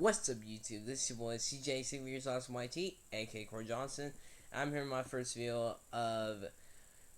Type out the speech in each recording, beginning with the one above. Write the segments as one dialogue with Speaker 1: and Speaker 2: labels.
Speaker 1: What's up, YouTube? This is your boy CJ Years Awesome YT, aka Corey Johnson. I'm here in my first video of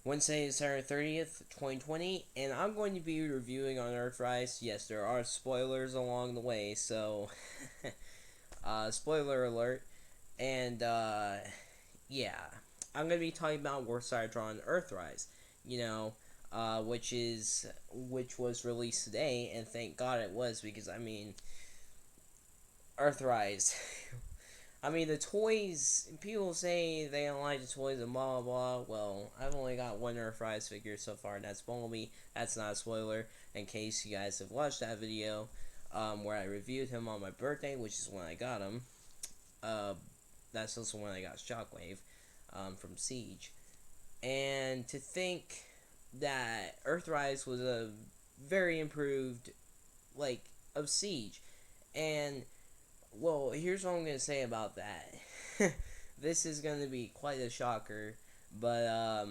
Speaker 1: Wednesday, December 30th, 2020, and I'm going to be reviewing on Earthrise. Yes, there are spoilers along the way, so spoiler alert. And yeah, I'm going to be talking about War Cybertron Earthrise. Which was released today, and thank God it was, because I mean, Earthrise. I mean, the toys, people say they don't like the toys and blah blah blah. Well, I've only got one Earthrise figure so far, and that's Bumblebee. That's not a spoiler, in case you guys have watched that video, where I reviewed him on my birthday, which is when I got him. That's also when I got Shockwave, from Siege. And to think that Earthrise was a very improved, of Siege. And well, here's what I'm going to say about that. This is going to be quite a shocker, but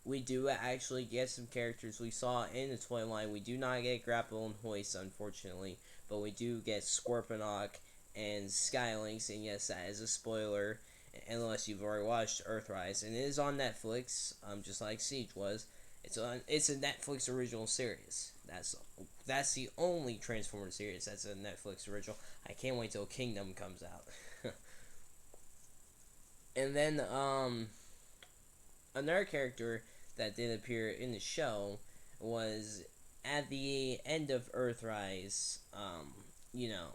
Speaker 1: we do actually get some characters we saw in the toy line. We do not get Grapple and Hoist, unfortunately, but we do get Scorponok and Skylinks, and yes, that is a spoiler, unless you've already watched Earthrise, and it is on Netflix, just like Siege was. It's a Netflix original series. That's the only Transformers series that's a Netflix original. I can't wait till Kingdom comes out. And then another character that did appear in the show was at the end of Earthrise. You know,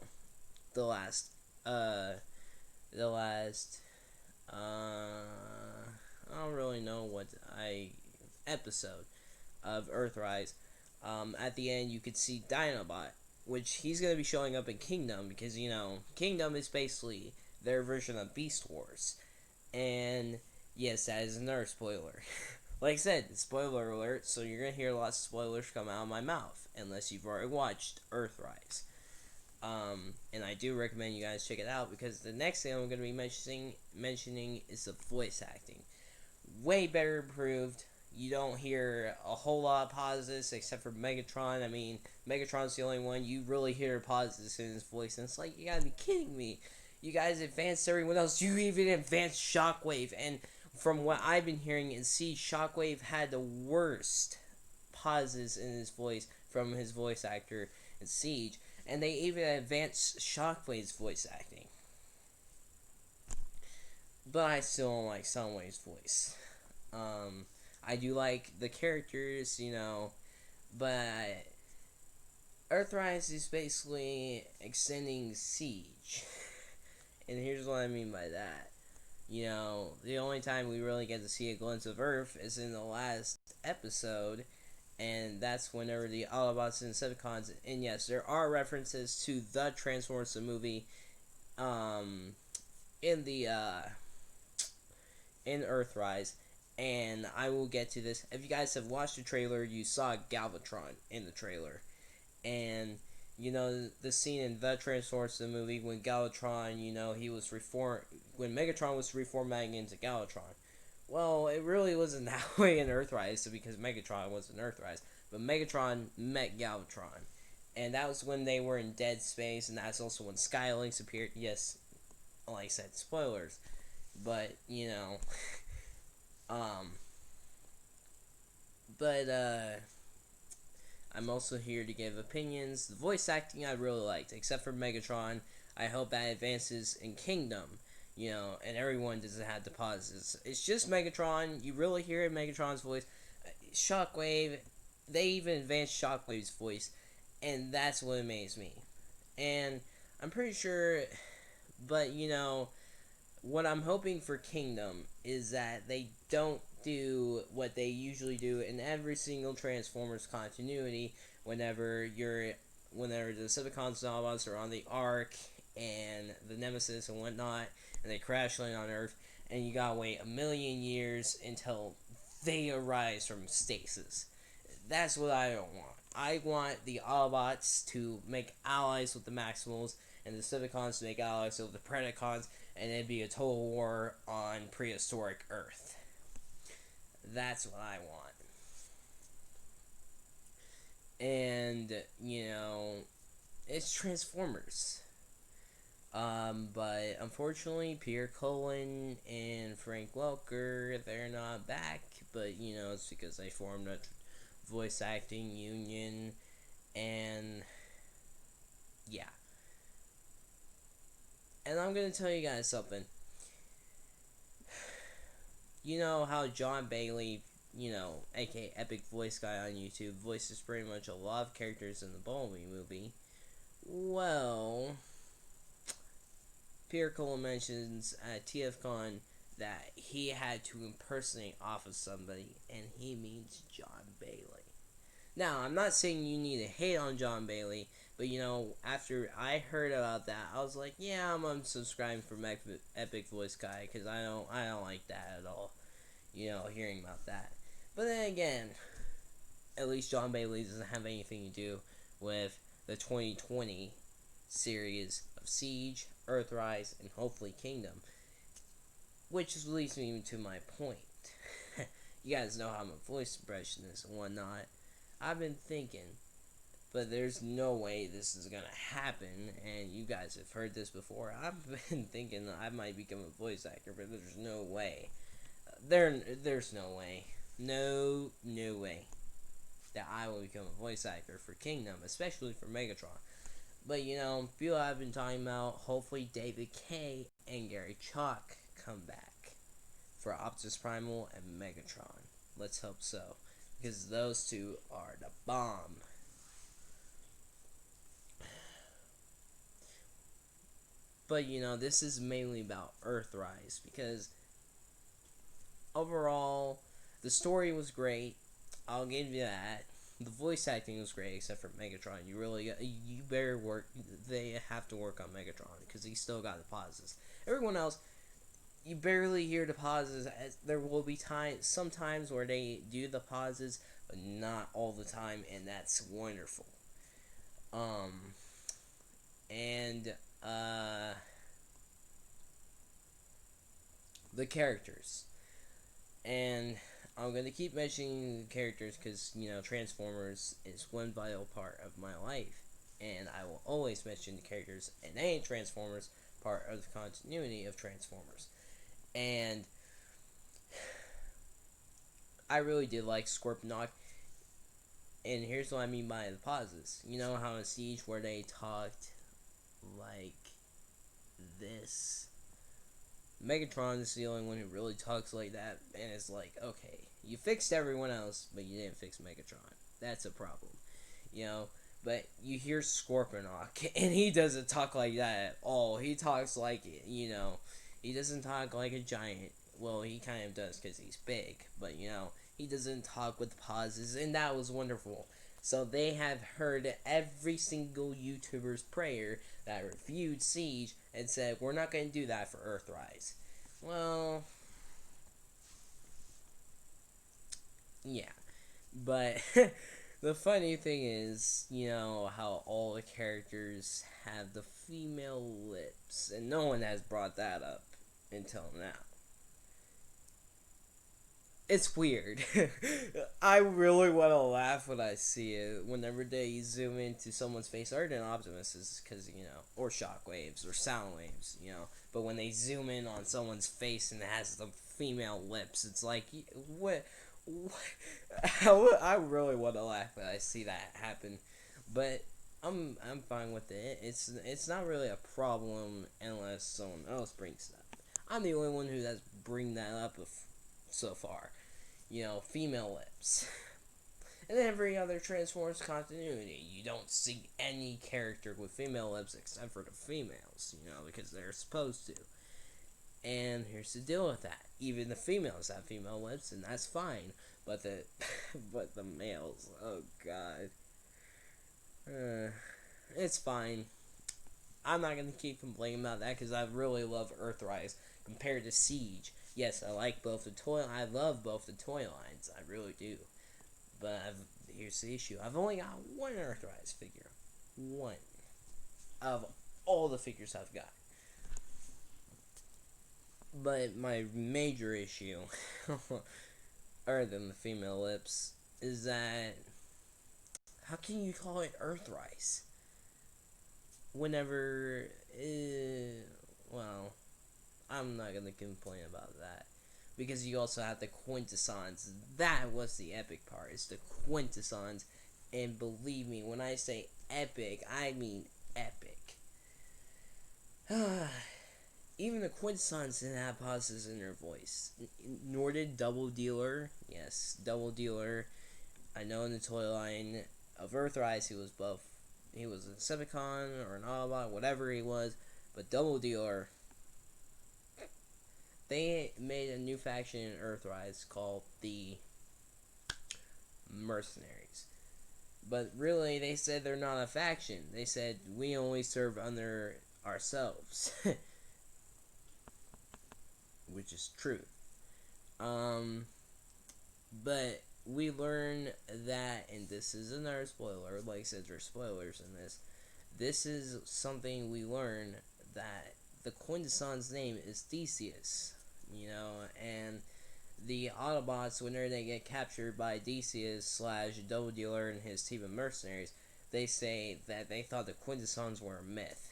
Speaker 1: the last the last I don't really know what episode of Earthrise. At the end, you could see Dinobot, which he's going to be showing up in Kingdom, because, Kingdom is basically their version of Beast Wars. And, yes, that is another spoiler. Like I said, spoiler alert, so you're going to hear lots of spoilers come out of my mouth, unless you've already watched Earthrise. And I do recommend you guys check it out, because the next thing I'm going to be mentioning is the voice acting. Way better improved. You don't hear a whole lot of pauses except for Megatron. I mean, Megatron's the only one you really hear pauses in his voice, and it's like, you gotta be kidding me. You guys advanced everyone else. You even advanced Shockwave, and from what I've been hearing and see, Shockwave had the worst pauses in his voice from his voice actor in Siege, and they even advanced Shockwave's voice acting. But I still don't like Soundwave's voice. I do like the characters, but Earthrise is basically extending Siege. And here's what I mean by that. The only time we really get to see a glimpse of Earth is in the last episode, and that's whenever the Autobots and Decepticons, and yes, there are references to the Transformers the movie, in Earthrise. And I will get to this. If you guys have watched the trailer, you saw Galvatron in the trailer. And, the scene in the Transformers the movie when Galvatron, he was reformed, when Megatron was reformed back into Galvatron. Well, it really wasn't that way in Earthrise, because Megatron was in Earthrise. But Megatron met Galvatron. And that was when they were in dead space, and that's also when Skylinks appeared. Yes, like I said, spoilers. But, I'm also here to give opinions. The voice acting I really liked, except for Megatron. I hope that advances in Kingdom, and everyone doesn't have to pause. It's just Megatron. You really hear Megatron's voice. Shockwave, they even advanced Shockwave's voice, and that's what amazed me. And I'm pretty sure, but what I'm hoping for Kingdom is that they don't do what they usually do in every single Transformers continuity whenever the Decepticons and Autobots are on the Ark and the Nemesis and whatnot, and they crash land on Earth, and you gotta wait a million years until they arise from stasis. That's what I don't want. I want the Autobots to make allies with the Maximals, and the Decepticons to make allies with the Predacons, and it'd be a total war on prehistoric Earth. That's what I want. And, it's Transformers. But unfortunately, Pierre Cullen and Frank Welker, they're not back. But it's because they formed a voice acting union, and yeah. And I'm gonna tell you guys something. You know how John Bailey, aka Epic Voice Guy on YouTube, voices pretty much a lot of characters in the Bumblebee movie. Well, Pierre Cole mentions at TFCon that he had to impersonate off of somebody, and he means John Bailey. Now, I'm not saying you need to hate on John Bailey, but after I heard about that, I was like, yeah, I'm unsubscribing from Epic Voice Guy because I don't like that at all. Hearing about that. But then again, at least John Bailey doesn't have anything to do with the 2020 series of Siege, Earthrise, and hopefully Kingdom. Which leads me to my point. You guys know I'm a voice impressionist and whatnot. I've been thinking, but there's no way this is gonna happen, and you guys have heard this before. I've been thinking that I might become a voice actor, but there's no way. There's no way. No way that I will become a voice actor for Kingdom, especially for Megatron. But people I've been talking about, hopefully David K and Gary Chalk come back for Optimus Primal and Megatron. Let's hope so, because those two are the bomb. But this is mainly about Earthrise, because overall the story was great. I'll give you that. The voice acting was great, except for Megatron. You better work. They have to work on Megatron because he still got the pauses. Everyone else, you barely hear the pauses. There will be sometimes where they do the pauses, but not all the time, and that's wonderful. Um, and the characters, and I'm gonna keep mentioning the characters because Transformers is one vital part of my life, and I will always mention the characters in any Transformers part of the continuity of Transformers. And I really did like Scorponok, and here's what I mean by the pauses. You know how in Siege where they talked like this? Megatron is the only one who really talks like that, and it's like, okay, you fixed everyone else, but you didn't fix Megatron. That's a problem, you know. But you hear Scorponok, and he doesn't talk like that at all. He talks like, he doesn't talk like a giant. Well, he kind of does because he's big, but he doesn't talk with pauses, and that was wonderful. So they have heard every single YouTuber's prayer that reviewed Siege and said, we're not going to do that for Earthrise. Well, yeah. But the funny thing is, how all the characters have the female lips, and no one has brought that up until now. It's weird. I really want to laugh when I see it. Whenever they zoom into someone's face, other than Optimus, is because or shockwaves or sound waves, But when they zoom in on someone's face and it has the female lips, it's like, what? I really want to laugh when I see that happen, but I'm fine with it. It's not really a problem unless someone else brings it up. I'm the only one who has bring that up so far. Female lips. In every other Transformers continuity, you don't see any character with female lips except for the females, because they're supposed to. And here's the deal with that. Even the females have female lips, and that's fine. But the but the males, oh god. It's fine. I'm not gonna keep complaining about that because I really love Earthrise compared to Siege. Yes, I like both the toy. I love both the toy lines. I really do. But here's the issue. I've only got one Earthrise figure. One. Of all the figures I've got. But my major issue, other than the female lips, is that how can you call it Earthrise? whenever, well, I'm not gonna complain about that. Because you also have the quintessons. That was the epic part. It's the quintessons. And believe me, when I say epic, I mean epic. Even the quintessons didn't have pauses in their voice. Nor did Double Dealer. Yes, Double Dealer. I know in the toy line of Earthrise, he was both. He was a Decepticon or an Autobot, whatever he was. But Double Dealer, they made a new faction in Earthrise called the Mercenaries. But really, they said they're not a faction. They said we only serve under ourselves. Which is true. But we learn that, and this is another spoiler, like I said, there's spoilers in this. This is something we learn, that the quintesson's name is Theseus, and the Autobots, whenever they get captured by Theseus slash Double Dealer and his team of mercenaries, they say that they thought the quintessons were a myth.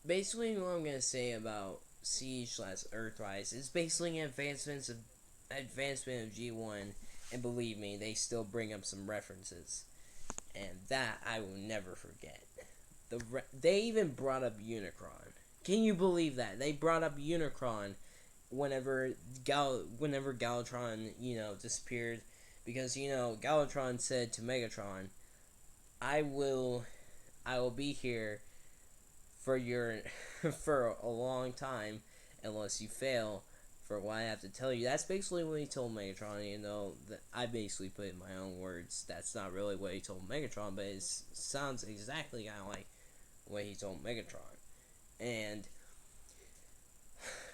Speaker 1: Basically what I'm gonna say about Siege slash Earthrise is basically an advancement of G1, and believe me, they still bring up some references, and that I will never forget. They even brought up Unicron. Can you believe that? They brought up Unicron whenever Galvatron, disappeared, because Galvatron said to Megatron, I will be here for your for a long time unless you fail for what I have to tell you. That's basically what he told Megatron, that I basically put in my own words. That's not really what he told Megatron, but it sounds exactly kind of like what he told Megatron. And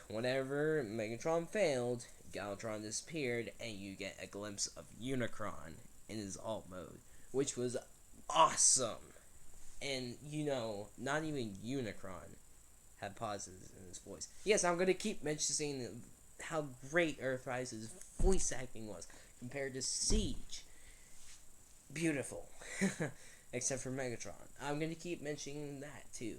Speaker 1: whenever Megatron failed, Galvatron disappeared, and you get a glimpse of Unicron in his alt mode, which was awesome. And, not even Unicron had pauses in his voice. Yes, I'm going to keep mentioning how great Earthrise's voice acting was compared to Siege. Beautiful. Except for Megatron. I'm going to keep mentioning that, too.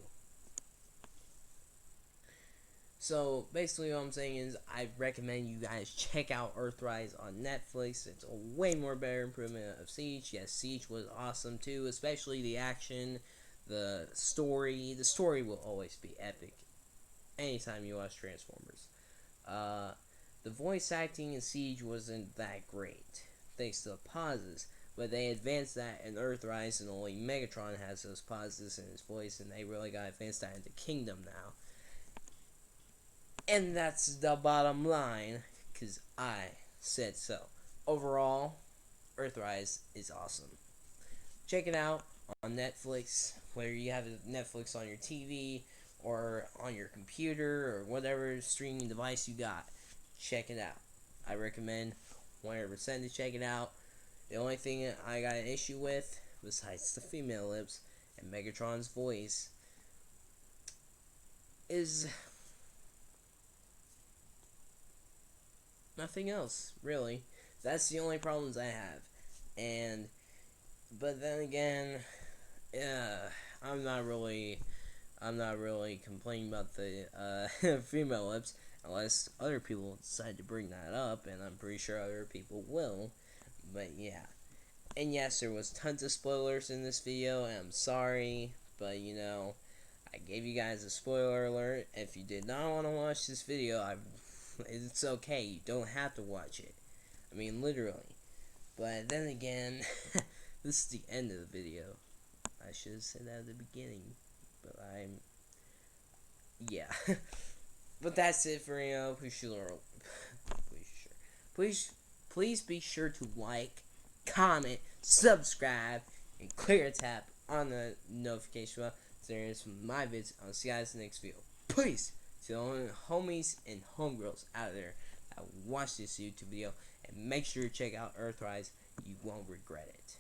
Speaker 1: So, basically what I'm saying is, I recommend you guys check out Earthrise on Netflix. It's a way more better improvement of Siege. Yes, Siege was awesome too, especially the action, the story. The story will always be epic anytime you watch Transformers. The voice acting in Siege wasn't that great, thanks to the pauses. But they advanced that in Earthrise, and only Megatron has those pauses in his voice, and they really got advanced that into Kingdom now. And that's the bottom line, because I said so. Overall, Earthrise is awesome. Check it out on Netflix, whether you have Netflix on your TV or on your computer or whatever streaming device you got. Check it out. I recommend 100% to check it out. The only thing I got an issue with, besides the female lips and Megatron's voice, is nothing else, really. That's the only problems I have. But then again, I'm not really complaining about the female lips, unless other people decide to bring that up, and I'm pretty sure other people will. But yeah. And yes, there was tons of spoilers in this video, and I'm sorry, but I gave you guys a spoiler alert. If you did not want to watch this video, it's okay. You don't have to watch it. I mean, literally. But then again, this is the end of the video. I should have said that at the beginning, but yeah. But that's it for please be sure to like, comment, subscribe, and clear tap on the notification bell so there's my vids. I'll see you guys in the next video. Peace to the homies and homegirls out there that watch this YouTube video, and make sure to check out Earthrise. You won't regret it.